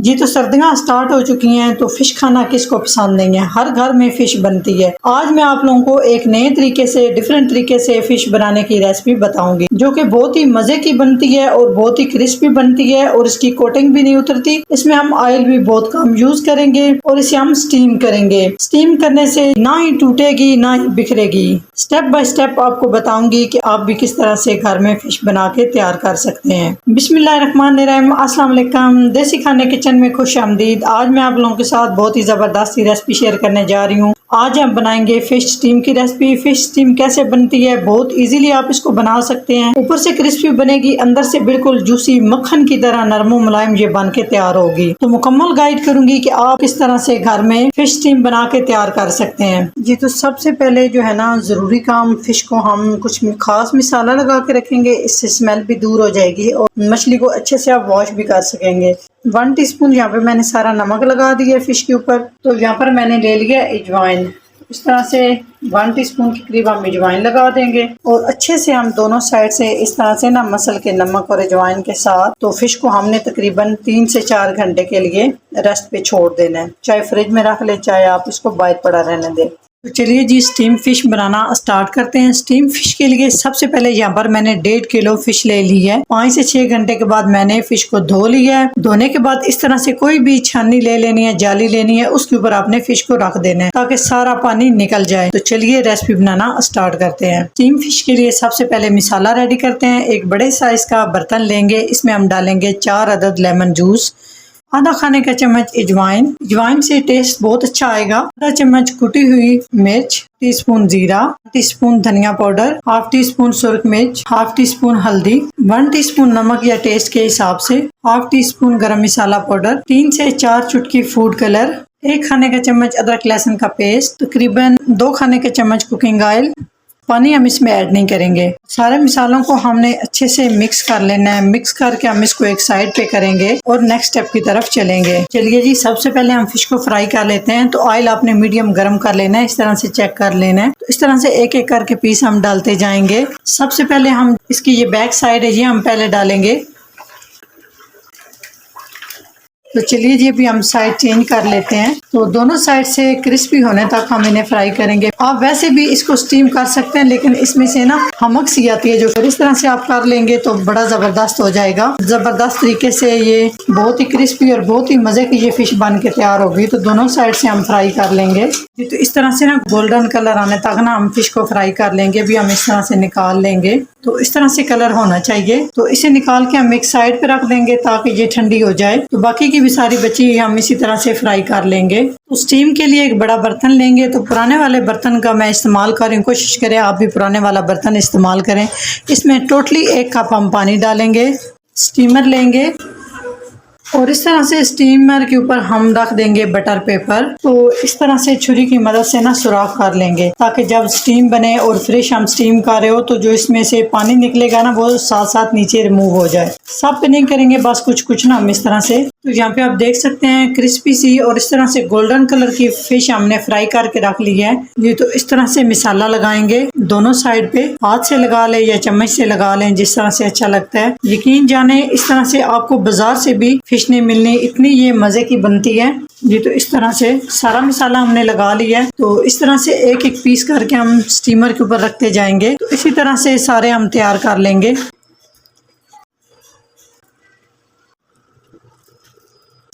जी तो सर्दियाँ स्टार्ट हो चुकी हैं तो फिश खाना किसको पसंद नहीं है, हर घर में फिश बनती है। आज मैं आप लोगों को एक नए तरीके से डिफरेंट तरीके से फिश बनाने की रेसिपी बताऊंगी जो कि बहुत ही मजे की बनती है और बहुत ही क्रिस्पी बनती है और इसकी कोटिंग भी नहीं उतरती। इसमें हम ऑयल भी बहुत कम यूज करेंगे और इसे हम स्टीम करेंगे। स्टीम करने से ना ही टूटेगी ना ही बिखरेगी। स्टेप बाय स्टेप आपको बताऊंगी कि आप भी किस तरह से घर में फिश बना के तैयार कर सकते हैं। बिस्मिल्लाहिर्रहमानिर्रहीम, अस्सलाम वालेकुम। देसी खाने किचन में खुश आमदीद। आज मैं आप लोगों के साथ बहुत ही जबरदस्त रेसिपी शेयर करने जा रही हूँ। आज हम बनाएंगे फिश स्टीम की रेसिपी। फिश स्टीम कैसे बनती है, बहुत इजीली आप इसको बना सकते हैं। ऊपर से क्रिस्पी बनेगी, अंदर से बिल्कुल जूसी मक्खन की तरह नरम मुलायम ये बन के तैयार होगी। तो मुकम्मल गाइड करूंगी कि आप किस तरह से घर में फिश स्टीम बना के तैयार कर सकते हैं। जी तो सबसे पहले जो है ना जरूरी काम, फिश को हम कुछ खास मसाला लगा के रखेंगे, इससे स्मेल भी दूर हो जाएगी और मछली को अच्छे से आप वॉश भी कर सकेंगे। 1 टीस्पून यहाँ पे मैंने सारा नमक लगा दिया फिश के ऊपर। तो यहाँ पर मैंने ले लिया अजवाइन। इस तरह से 1 टीस्पून के करीब हम अजवाइन लगा देंगे और अच्छे से हम दोनों साइड से इस तरह से ना मसल के नमक और अजवाइन के साथ तो फिश को हमने तकरीबन 3 से 4 घंटे के लिए रेस्ट पे छोड़ देना है। चाहे फ्रिज में रख ले, चाहे आप इसको बाहर पड़ा रहने दें। तो चलिए जी स्टीम फिश बनाना स्टार्ट करते हैं। स्टीम फिश के लिए सबसे पहले यहाँ पर मैंने 1.5 किलो फिश ले ली है। 5 से 6 घंटे के बाद मैंने फिश को धो लिया है। धोने के बाद इस तरह से कोई भी छाननी ले लेनी है, जाली लेनी है, उसके ऊपर आपने फिश को रख देना है ताकि सारा पानी निकल जाए। तो चलिए रेसिपी बनाना स्टार्ट करते हैं। स्टीम फिश के लिए सबसे पहले मसाला रेडी करते हैं। एक बड़े साइज का बर्तन लेंगे, इसमें हम डालेंगे 4 अदद लेमन जूस, आधा खाने का चम्मच अजवाइन। अजवाइन से टेस्ट बहुत अच्छा आएगा। आधा चम्मच कुटी हुई मिर्च, टीस्पून जीरा, टीस्पून धनिया पाउडर, हाफ टी स्पून सुरख मिर्च, हाफ टी स्पून हल्दी, 1 टीस्पून नमक या टेस्ट के हिसाब से, हाफ टी स्पून गरम मसाला पाउडर, 3 से 4 चुटकी फूड कलर, 1 खाने का चम्मच अदरक लहसुन का पेस्ट, तकरीबन 2 खाने के चम्मच कुकिंग ऑयल। पानी हम इसमें ऐड नहीं करेंगे। सारे मसालों को हमने अच्छे से मिक्स कर लेना है। मिक्स करके हम इसको एक साइड पे करेंगे और नेक्स्ट स्टेप की तरफ चलेंगे। चलिए जी सबसे पहले हम फिश को फ्राई कर लेते हैं। तो ऑयल आपने मीडियम गर्म कर लेना है, इस तरह से चेक कर लेना है। तो इस तरह से एक एक करके पीस हम डालते जाएंगे। सबसे पहले हम इसकी ये बैक साइड है, ये हम पहले डालेंगे। तो चलिए जी अभी हम साइड चेंज कर लेते हैं। तो दोनों साइड से क्रिस्पी होने तक हम इन्हें फ्राई करेंगे। आप वैसे भी इसको स्टीम कर सकते हैं, लेकिन इसमें से ना हमक सी आती है, जो फिर इस तरह से आप कर लेंगे तो बड़ा जबरदस्त हो जाएगा। जबरदस्त तरीके से ये बहुत ही क्रिस्पी और बहुत ही मजे की ये फिश बन के तैयार होगी। तो दोनों साइड से हम फ्राई कर लेंगे। तो इस तरह से ना गोल्डन कलर आने तक ना हम फिश को फ्राई कर लेंगे। भी हम इस तरह से निकाल लेंगे। तो इस तरह से कलर होना चाहिए। तो इसे निकाल के हम एक साइड पे रख देंगे ताकि ये ठंडी हो जाए। तो बाकी की भी सारी बची हम इसी तरह से फ्राई कर लेंगे। तो स्टीम के लिए एक बड़ा बर्तन लेंगे। तो पुराने वाले बर्तन का मैं इस्तेमाल करें, कोशिश करें आप भी पुराने वाला बर्तन इस्तेमाल करें। इसमें टोटली 1 कप हम पानी डालेंगे। स्टीमर लेंगे और इस तरह से स्टीमर के ऊपर हम रख देंगे बटर पेपर। तो इस तरह से छुरी की मदद से ना सुराख कर लेंगे ताकि जब स्टीम बने और फ्रेश हम स्टीम कर रहे हो तो जो इसमें से पानी निकलेगा ना वो साथ साथ नीचे रिमूव हो जाए। सब पे नहीं करेंगे, बस कुछ कुछ ना हम इस तरह से। तो यहाँ पे आप देख सकते हैं क्रिस्पी सी और इस तरह से गोल्डन कलर की फिश हमने फ्राई करके रख ली है। ये तो इस तरह से मसाला लगाएंगे दोनों साइड पे। हाथ से लगा लें या चम्मच से लगा लें, जिस तरह से अच्छा लगता है। यकीन जाने इस तरह से आपको बाजार से भी फिश नहीं मिलनी, इतनी ये मजे की बनती है। ये तो इस तरह से सारा मसाला हमने लगा लिया है। तो इस तरह से एक एक पीस करके हम स्टीमर के ऊपर रखते जाएंगे। तो इसी तरह से सारे हम तैयार कर लेंगे।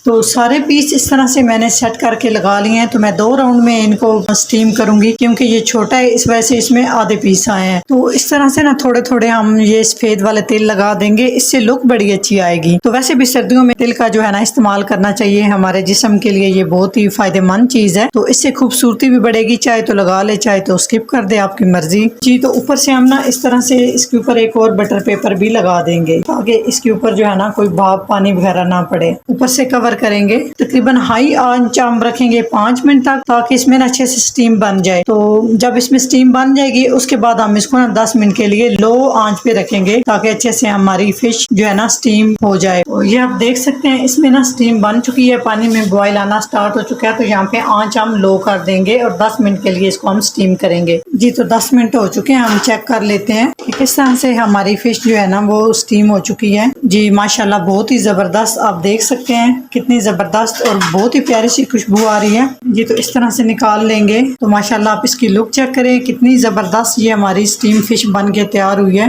तो सारे पीस इस तरह से मैंने सेट करके लगा लिए हैं। तो मैं 2 राउंड में इनको स्टीम करूंगी क्योंकि ये छोटा है, इस वजह से इसमें आधे पीस आए हैं। तो इस तरह से ना थोड़े थोड़े हम ये सफेद वाले तेल लगा देंगे, इससे लुक बड़ी अच्छी आएगी। तो वैसे भी सर्दियों में तिल का जो है ना इस्तेमाल करना चाहिए, हमारे जिस्म के लिए ये बहुत ही फायदेमंद चीज है। तो इससे खूबसूरती भी बढ़ेगी, चाहे तो लगा ले चाहे तो स्किप कर दे, आपकी मर्जी जी। तो ऊपर से हम ना इस तरह से इसके ऊपर एक और बटर पेपर भी लगा देंगे ताकि इसके ऊपर जो है ना कोई भाप पानी वगैरह ना पड़े। ऊपर से कवर करेंगे। तकरीबन हाई आंच हम रखेंगे 5 मिनट तक ताकि इसमें ना अच्छे से स्टीम बन जाए। तो जब इसमें स्टीम बन जाएगी उसके बाद हम इसको ना 10 मिनट के लिए लो आंच पे रखेंगे ताकि अच्छे से हमारी फिश जो है ना स्टीम हो जाए। तो ये आप देख सकते हैं इसमें ना स्टीम बन चुकी है, पानी में बॉयल आना स्टार्ट हो चुका है। तो यहाँ पे आंच हम लो कर देंगे और 10 मिनट के लिए इसको हम स्टीम करेंगे। जी तो 10 मिनट हो चुके हैं, हम चेक कर लेते हैं कि किस तरह से हमारी फिश जो है ना वो स्टीम हो चुकी है। जी माशाल्लाह बहुत ही जबरदस्त, आप देख सकते हैं कितनी कितनी ज़बरदस्त और बहुत ही प्यारी सी खुशबू आ रही है। ये तो इस तरह से निकाल लेंगे तो माशाल्लाह आप इसकी लुक चेक करें, कितनी ज़बरदस्त ये हमारी स्टीम फिश बन के तैयार हुई है।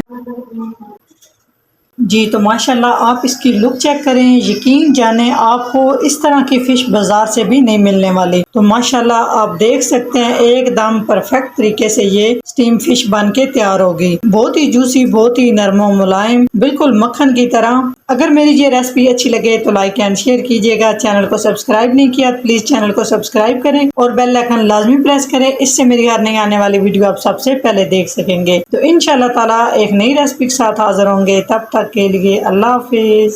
जी तो माशाल्लाह आप इसकी लुक चेक करें, यकीन जाने आपको इस तरह की फ़िश बाज़ार से भी नहीं मिलने वाली। तो माशाल्लाह आप देख सकते हैं एकदम परफेक्ट तरीके से ये स्टीम फ़िश बन के तैयार होगी। बहुत ही जूसी, बहुत ही नरम और मुलायम, बिल्कुल मक्खन की तरह। अगर मेरी ये रेसिपी अच्छी लगे तो लाइक एंड शेयर कीजिएगा। चैनल को सब्सक्राइब नहीं किया प्लीज़ चैनल को सब्सक्राइब करें और बेल आइकन लाजमी प्रेस करें, इससे मेरी हर नई आने वाली वीडियो आप सबसे पहले देख सकेंगे। तो इंशाल्लाह ताला एक नई रेसिपी के साथ हाजिर होंगे, तब तक के लिए अल्लाह हाफिज।